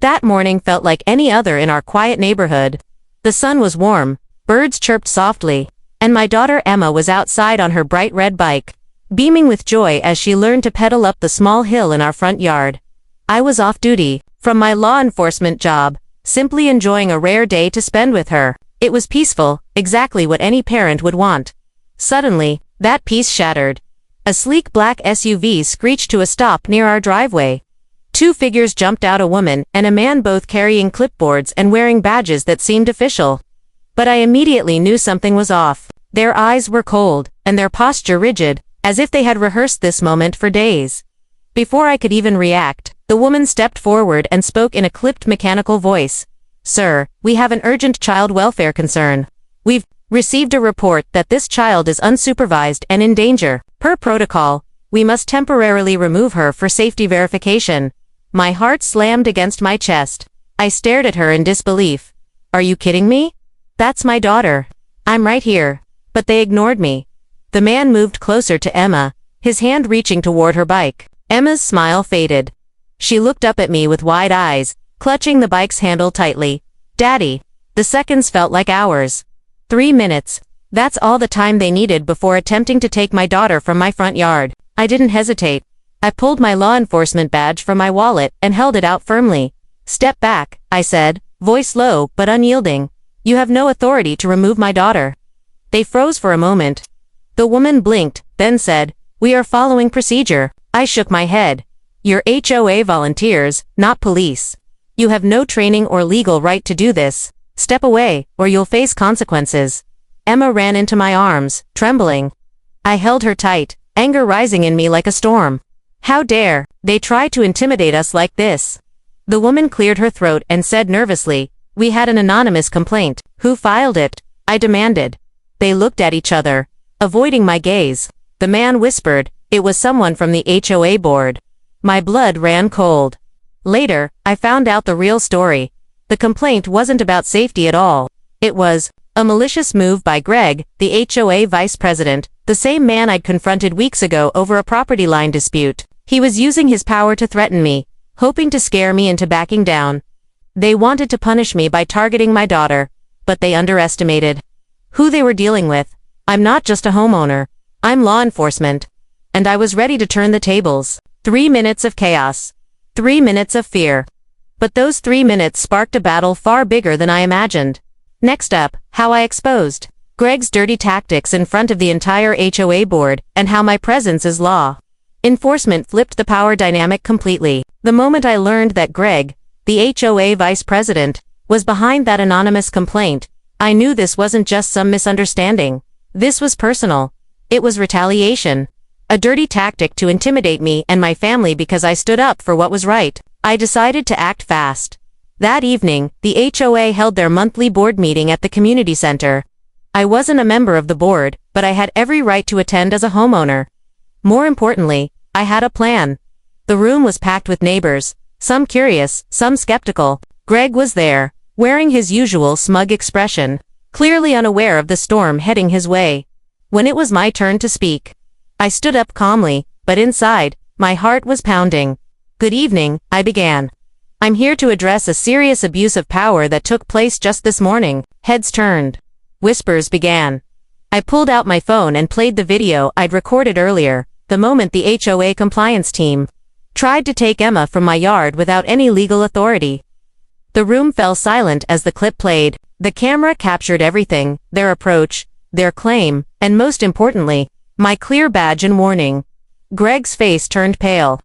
That morning felt like any other in our quiet neighborhood. The sun was warm, birds chirped softly, and my daughter Emma was outside on her bright red bike, beaming with joy as she learned to pedal up the small hill in our front yard. I was off duty, from my law enforcement job, simply enjoying a rare day to spend with her. It was peaceful, exactly what any parent would want. Suddenly, that peace shattered. A sleek black SUV screeched to a stop near our driveway. Two figures jumped out, a woman and a man, both carrying clipboards and wearing badges that seemed official. But I immediately knew something was off. Their eyes were cold, and their posture rigid, as if they had rehearsed this moment for days. Before I could even react, the woman stepped forward and spoke in a clipped mechanical voice. "Sir, we have an urgent child welfare concern. We've received a report that this child is unsupervised and in danger. Per protocol, we must temporarily remove her for safety verification." My heart slammed against my chest. I stared at her in disbelief. "Are you kidding me? That's my daughter. I'm right here." But they ignored me. The man moved closer to Emma, his hand reaching toward her bike. Emma's smile faded. She looked up at me with wide eyes, clutching the bike's handle tightly. "Daddy." The seconds felt like hours. 3 minutes. That's all the time they needed before attempting to take my daughter from my front yard. I didn't hesitate. I pulled my law enforcement badge from my wallet and held it out firmly. "Step back," I said, voice low but unyielding. "You have no authority to remove my daughter." They froze for a moment. The woman blinked, then said, "We are following procedure." I shook my head. "You're HOA volunteers, not police. You have no training or legal right to do this. Step away, or you'll face consequences." Emma ran into my arms, trembling. I held her tight, anger rising in me like a storm. How dare they try to intimidate us like this? The woman cleared her throat and said nervously, "We had an anonymous complaint." "Who filed it?" I demanded. They looked at each other, avoiding my gaze. The man whispered, "It was someone from the HOA board." My blood ran cold. Later, I found out the real story. The complaint wasn't about safety at all. It was a malicious move by Greg, the HOA vice president, the same man I'd confronted weeks ago over a property line dispute. He was using his power to threaten me, hoping to scare me into backing down. They wanted to punish me by targeting my daughter, but they underestimated who they were dealing with. I'm not just a homeowner. I'm law enforcement. And I was ready to turn the tables. 3 minutes of chaos. 3 minutes of fear. But those 3 minutes sparked a battle far bigger than I imagined. Next up, how I exposed Greg's dirty tactics in front of the entire HOA board, and how my presence as law enforcement flipped the power dynamic completely. The moment I learned that Greg, the HOA vice president, was behind that anonymous complaint, I knew this wasn't just some misunderstanding. This was personal. It was retaliation. A dirty tactic to intimidate me and my family because I stood up for what was right. I decided to act fast. That evening, the HOA held their monthly board meeting at the community center. I wasn't a member of the board, but I had every right to attend as a homeowner. More importantly, I had a plan. The room was packed with neighbors, some curious, some skeptical. Greg was there, wearing his usual smug expression, clearly unaware of the storm heading his way. When it was my turn to speak, I stood up calmly, but inside, my heart was pounding. "Good evening," I began. "I'm here to address a serious abuse of power that took place just this morning." Heads turned. Whispers began. I pulled out my phone and played the video I'd recorded earlier, the moment the HOA compliance team tried to take Emma from my yard without any legal authority. The room fell silent as the clip played. The camera captured everything: their approach, their claim, and most importantly, my clear badge and warning. Greg's face turned pale.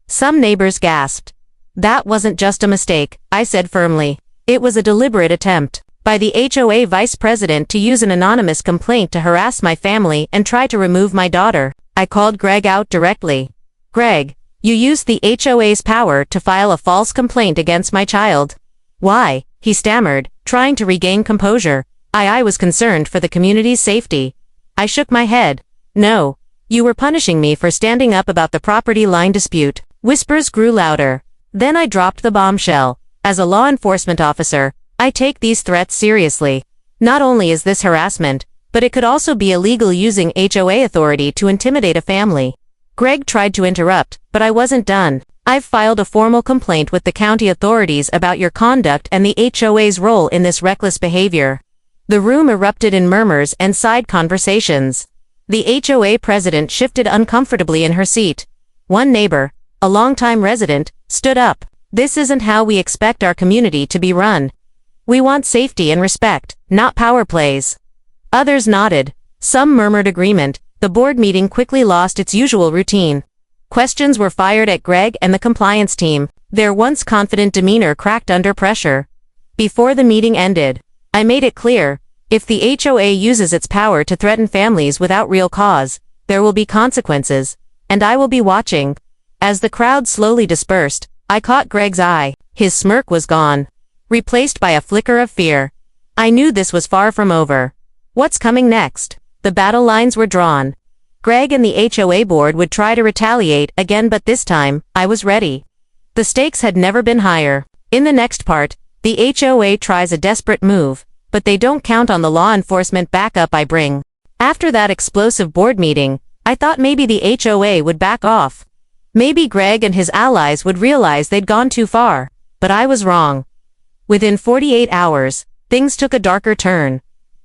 Some neighbors gasped. "That wasn't just a mistake," I said firmly. "It was a deliberate attempt by the HOA vice president to use an anonymous complaint to harass my family and try to remove my daughter." I called Greg out directly. "Greg, you used the HOA's power to file a false complaint against my child." "Why?" he stammered, trying to regain composure. I was concerned for the community's safety." I shook my head. "No. You were punishing me for standing up about the property line dispute." Whispers grew louder. Then I dropped the bombshell. "As a law enforcement officer, I take these threats seriously. Not only is this harassment, but it could also be illegal using HOA authority to intimidate a family." Greg tried to interrupt, but I wasn't done. I've filed a formal complaint with the county authorities about your conduct and the HOA's role in this reckless behavior." The room erupted in murmurs and side conversations. The HOA president shifted uncomfortably in her seat. One neighbor, a longtime resident, stood up. "This isn't how we expect our community to be run. We want safety and respect, not power plays." Others nodded. Some murmured agreement. The board meeting quickly lost its usual routine. Questions were fired at Greg and the compliance team. Their once confident demeanor cracked under pressure. Before the meeting ended, I made it clear, if the HOA uses its power to threaten families without real cause, there will be consequences, and I will be watching. As the crowd slowly dispersed, I caught Greg's eye. His smirk was gone, replaced by a flicker of fear. I knew this was far from over. What's coming next? The battle lines were drawn. Greg and the HOA board would try to retaliate again, but this time, I was ready. The stakes had never been higher. In the next part, the HOA tries a desperate move, but they don't count on the law enforcement backup I bring. After that explosive board meeting, I thought maybe the HOA would back off. Maybe Greg and his allies would realize they'd gone too far, but I was wrong. Within 48 hours, things took a darker turn.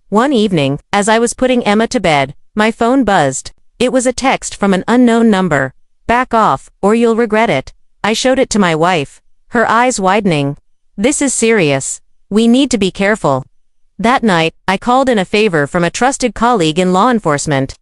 One evening, as I was putting Emma to bed, my phone buzzed. It was a text from an unknown number. "Back off, or you'll regret it." I showed it to my wife, her eyes widening. "This is serious. We need to be careful." That night, I called in a favor from a trusted colleague in law enforcement.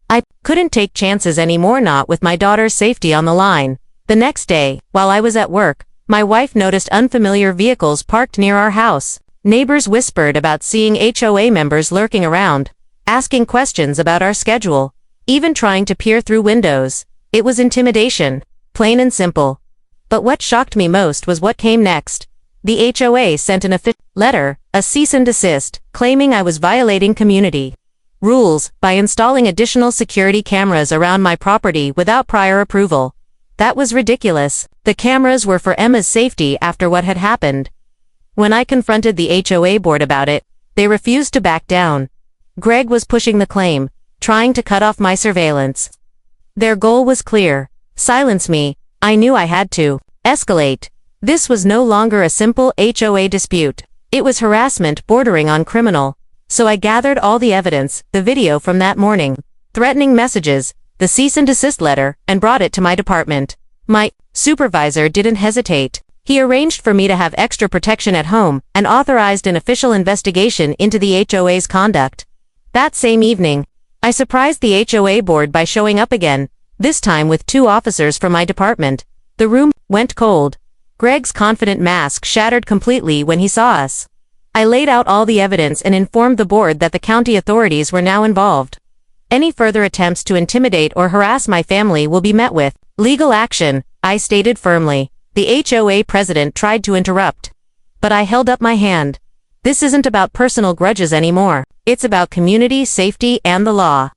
I couldn't take chances anymore, not with my daughter's safety on the line. The next day, while I was at work, my wife noticed unfamiliar vehicles parked near our house. Neighbors whispered about seeing HOA members lurking around, asking questions about our schedule, even trying to peer through windows. It was intimidation, plain and simple. But what shocked me most was what came next. The HOA sent an official letter, a cease and desist, claiming I was violating community rules by installing additional security cameras around my property without prior approval. That was ridiculous. The cameras were for Emma's safety after what had happened. When I confronted the HOA board about it, they refused to back down. Greg was pushing the claim, trying to cut off my surveillance. Their goal was clear: silence me. I knew I had to escalate. This was no longer a simple HOA dispute. It was harassment bordering on criminal. So I gathered all the evidence, the video from that morning, threatening messages, the cease and desist letter, and brought it to my department. My supervisor didn't hesitate. He arranged for me to have extra protection at home and authorized an official investigation into the HOA's conduct. That same evening, I surprised the HOA board by showing up again, this time with 2 officers from my department. The room went cold. Greg's confident mask shattered completely when he saw us. I laid out all the evidence and informed the board that the county authorities were now involved. Any further attempts to intimidate or harass my family will be met with legal action, I stated firmly. The HOA president tried to interrupt, but I held up my hand. This isn't about personal grudges anymore. It's about community safety and the law.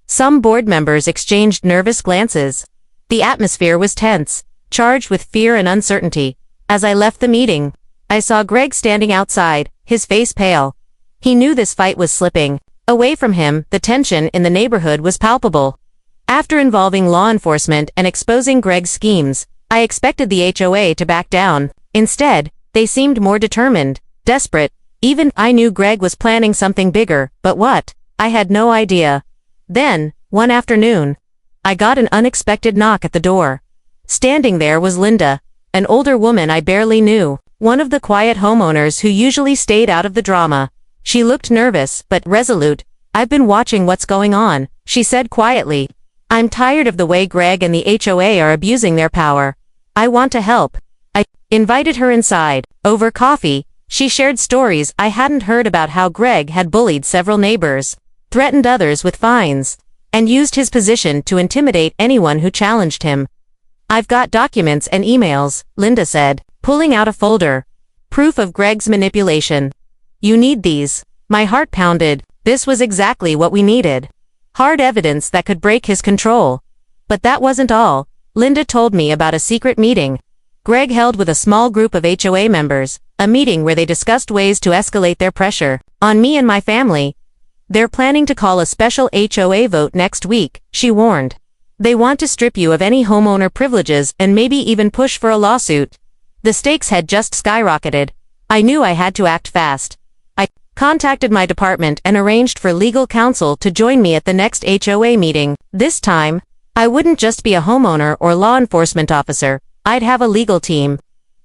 Some board members exchanged nervous glances. The atmosphere was tense, charged with fear and uncertainty. As I left the meeting, I saw Greg standing outside, his face pale. He knew this fight was slipping away from him. The tension in the neighborhood was palpable. After involving law enforcement and exposing Greg's schemes, I expected the HOA to back down. Instead, they seemed more determined, desperate. Even I knew Greg was planning something bigger, but what? I had no idea. Then, one afternoon, I got an unexpected knock at the door. Standing there was Linda, an older woman I barely knew, one of the quiet homeowners who usually stayed out of the drama. She looked nervous, but resolute. "I've been watching what's going on," she said quietly. "I'm tired of the way Greg and the HOA are abusing their power. I want to help." I invited her inside. Over coffee, she shared stories I hadn't heard about how Greg had bullied several neighbors, threatened others with fines, and used his position to intimidate anyone who challenged him. "I've got documents and emails," Linda said, pulling out a folder. "Proof of Greg's manipulation. You need these." My heart pounded. This was exactly what we needed. Hard evidence that could break his control. But that wasn't all. Linda told me about a secret meeting Greg held with a small group of HOA members, a meeting where they discussed ways to escalate their pressure on me and my family. "They're planning to call a special HOA vote next week," she warned. They want to strip you of any homeowner privileges and maybe even push for a lawsuit. The stakes had just skyrocketed. I knew I had to act fast. I contacted my department and arranged for legal counsel to join me at the next HOA meeting. This time, I wouldn't just be a homeowner or law enforcement officer, I'd have a legal team,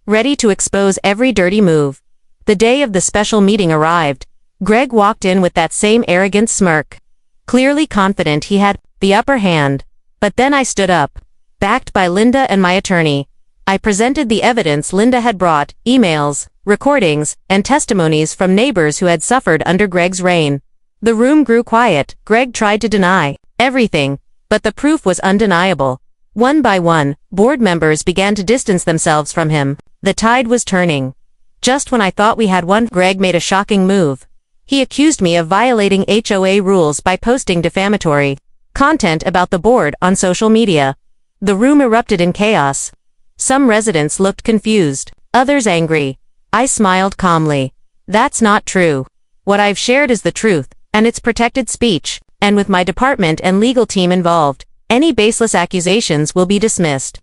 ready to expose every dirty move. The day of the special meeting arrived. Greg walked in with that same arrogant smirk, clearly confident he had the upper hand. But then I stood up, backed by Linda and my attorney. I presented the evidence Linda had brought, emails, recordings, and testimonies from neighbors who had suffered under Greg's reign. The room grew quiet. Greg tried to deny everything, but the proof was undeniable. One by one, board members began to distance themselves from him. The tide was turning. Just when I thought we had won, Greg made a shocking move. He accused me of violating HOA rules by posting defamatory content about the board on social media. The room erupted in chaos. Some residents looked confused, others angry. I smiled calmly. That's not true. What I've shared is the truth, and it's protected speech, and with my department and legal team involved, any baseless accusations will be dismissed.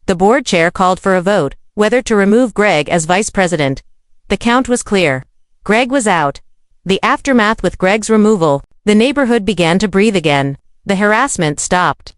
The board chair called for a vote, whether to remove Greg as vice president. The count was clear. Greg was out. The aftermath with Greg's removal, the neighborhood began to breathe again. The harassment stopped.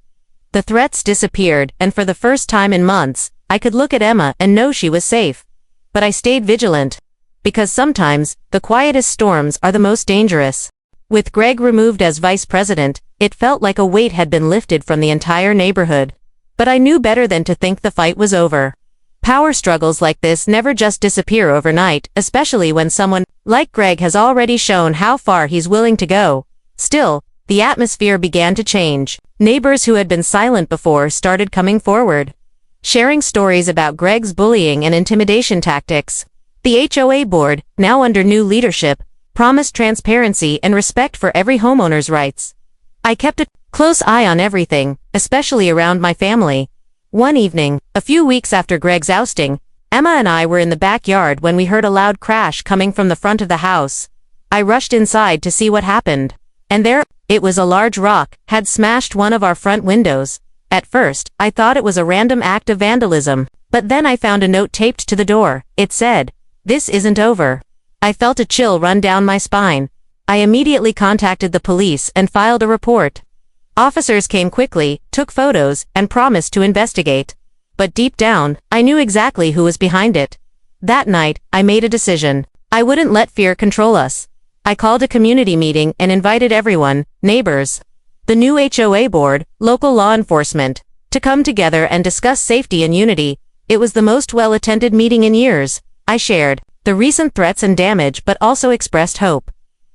The threats disappeared, and for the first time in months, I could look at Emma and know she was safe. But I stayed vigilant. Because sometimes, the quietest storms are the most dangerous. With Greg removed as vice president, it felt like a weight had been lifted from the entire neighborhood. But I knew better than to think the fight was over. Power struggles like this never just disappear overnight, especially when someone like Greg has already shown how far he's willing to go. Still, the atmosphere began to change. Neighbors who had been silent before started coming forward, sharing stories about Greg's bullying and intimidation tactics. The HOA board, now under new leadership, promised transparency and respect for every homeowner's rights. I kept a close eye on everything, especially around my family. One evening, a few weeks after Greg's ousting, Emma and I were in the backyard when we heard a loud crash coming from the front of the house. I rushed inside to see what happened. And there, it was a large rock, had smashed one of our front windows. At first, I thought it was a random act of vandalism, but then I found a note taped to the door. It said, "This isn't over." I felt a chill run down my spine. I immediately contacted the police and filed a report. Officers came quickly, took photos, and promised to investigate. But deep down, I knew exactly who was behind it. That night, I made a decision. I wouldn't let fear control us. I called a community meeting and invited everyone, neighbors, the new HOA board, local law enforcement, to come together and discuss safety and unity. It was the most well-attended meeting in years. I shared the recent threats and damage but also expressed hope.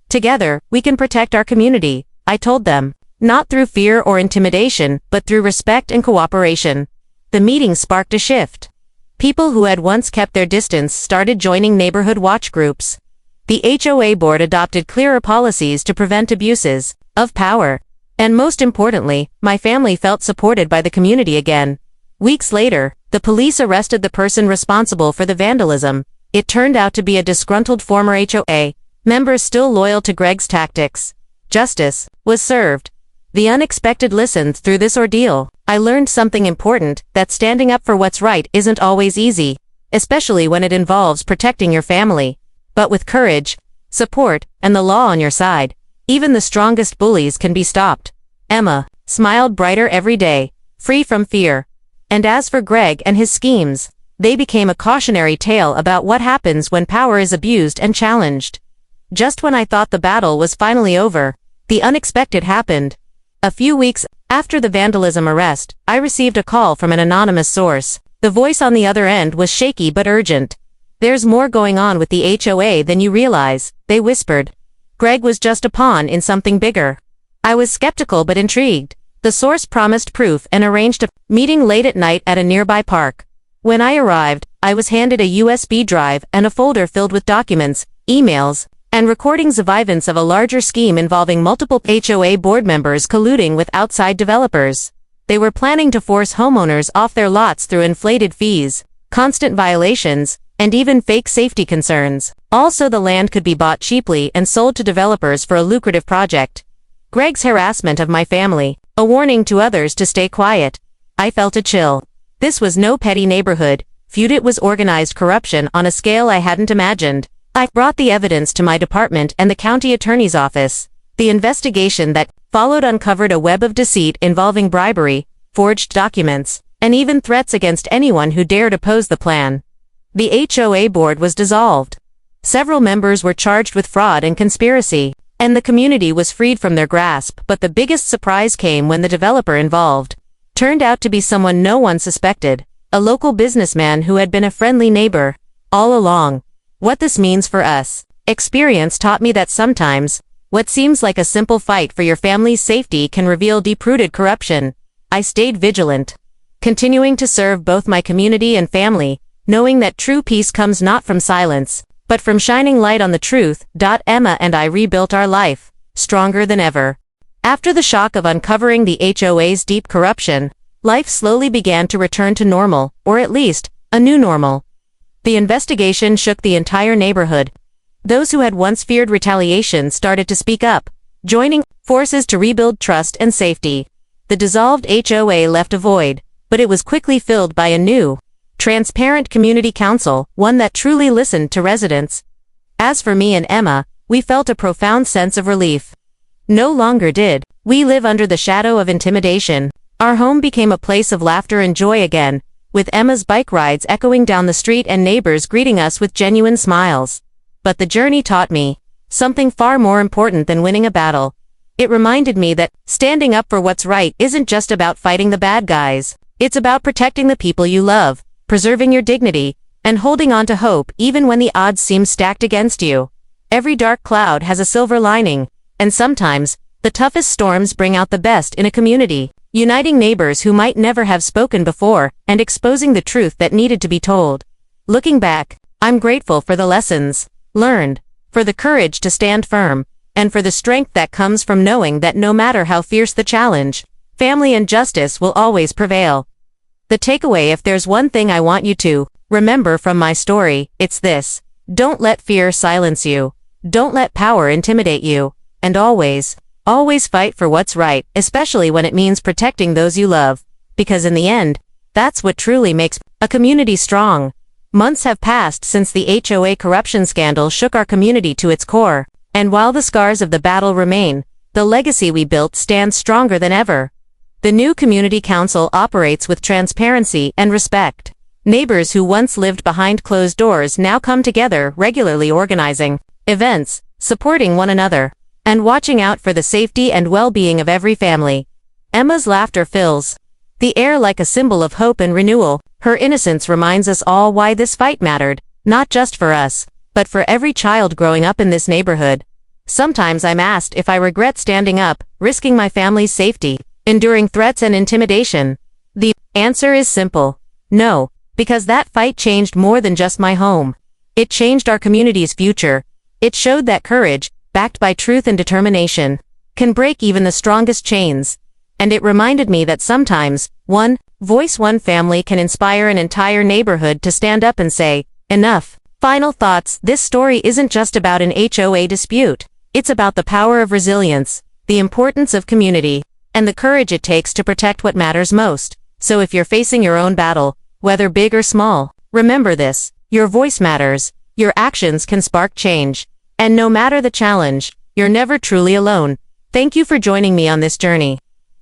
Together, we can protect our community, I told them, not through fear or intimidation, but through respect and cooperation. The meeting sparked a shift. People who had once kept their distance started joining neighborhood watch groups. The HOA board adopted clearer policies to prevent abuses of power. And most importantly, my family felt supported by the community again. Weeks later, the police arrested the person responsible for the vandalism. It turned out to be a disgruntled former HOA member still loyal to Greg's tactics. Justice was served. The unexpected listened through this ordeal. I learned something important, that standing up for what's right isn't always easy, especially when it involves protecting your family. But with courage, support, and the law on your side, even the strongest bullies can be stopped. Emma smiled brighter every day, free from fear. And as for Greg and his schemes, they became a cautionary tale about what happens when power is abused and challenged. Just when I thought the battle was finally over, the unexpected happened. A few weeks after the vandalism arrest, I received a call from an anonymous source. The voice on the other end was shaky but urgent. "There's more going on with the HOA than you realize," they whispered. Greg was just a pawn in something bigger. I was skeptical but intrigued. The source promised proof and arranged a meeting late at night at a nearby park. When I arrived, I was handed a USB drive and a folder filled with documents, emails, and recordings of evidence of a larger scheme involving multiple HOA board members colluding with outside developers. They were planning to force homeowners off their lots through inflated fees, constant violations, and even fake safety concerns. Also, the land could be bought cheaply and sold to developers for a lucrative project. Greg's harassment of my family, a warning to others to stay quiet. I felt a chill. This was no petty neighborhood feud, it was organized corruption on a scale I hadn't imagined. I brought the evidence to my department and the county attorney's office. The investigation that followed uncovered a web of deceit involving bribery, forged documents, and even threats against anyone who dared oppose the plan. The HOA board was dissolved. Several members were charged with fraud and conspiracy, and the community was freed from their grasp. But the biggest surprise came when the developer involved turned out to be someone no one suspected, a local businessman who had been a friendly neighbor all along. What this means for us. Experience taught me that sometimes, what seems like a simple fight for your family's safety can reveal deep-rooted corruption. I stayed vigilant, continuing to serve both my community and family, knowing that true peace comes not from silence, but from shining light on the truth. Emma and I rebuilt our life, stronger than ever. After the shock of uncovering the HOA's deep corruption, life slowly began to return to normal, or at least, a new normal. The investigation shook the entire neighborhood. Those who had once feared retaliation started to speak up, joining forces to rebuild trust and safety. The dissolved HOA left a void, but it was quickly filled by a new, transparent community council, one that truly listened to residents. As for me and Emma, we felt a profound sense of relief. No longer did we live under the shadow of intimidation. Our home became a place of laughter and joy again, with Emma's bike rides echoing down the street and neighbors greeting us with genuine smiles. But the journey taught me something far more important than winning a battle. It reminded me that standing up for what's right isn't just about fighting the bad guys. It's about protecting the people you love, preserving your dignity, and holding on to hope even when the odds seem stacked against you. Every dark cloud has a silver lining, and sometimes, the toughest storms bring out the best in a community, uniting neighbors who might never have spoken before, and exposing the truth that needed to be told. Looking back, I'm grateful for the lessons learned, for the courage to stand firm, and for the strength that comes from knowing that no matter how fierce the challenge, family and justice will always prevail. The takeaway: if there's one thing I want you to remember from my story, it's this: don't let fear silence you, don't let power intimidate you, and always fight for what's right, especially when it means protecting those you love, because in the end, that's what truly makes a community strong. Months have passed since the HOA corruption scandal shook our community to its core, and while the scars of the battle remain, the legacy we built stands stronger than ever. The new community council operates with transparency and respect. Neighbors who once lived behind closed doors now come together regularly, organizing events, supporting one another, and watching out for the safety and well-being of every family. Emma's laughter fills the air like a symbol of hope and renewal. Her innocence reminds us all why this fight mattered, not just for us, but for every child growing up in this neighborhood. Sometimes I'm asked if I regret standing up, risking my family's safety, enduring threats and intimidation. The answer is simple: no, because that fight changed more than just my home. It changed our community's future. It showed that courage, backed by truth and determination, can break even the strongest chains. And it reminded me that sometimes, one voice, one family can inspire an entire neighborhood to stand up and say, enough. Final thoughts: this story isn't just about an HOA dispute. It's about the power of resilience, the importance of community, and the courage it takes to protect what matters most. So if you're facing your own battle, whether big or small, remember this: your voice matters, your actions can spark change, and no matter the challenge, you're never truly alone. Thank you for joining me on this journey.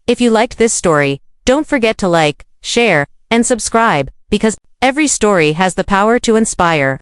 If you liked this story, don't forget to like, share, and subscribe, because every story has the power to inspire.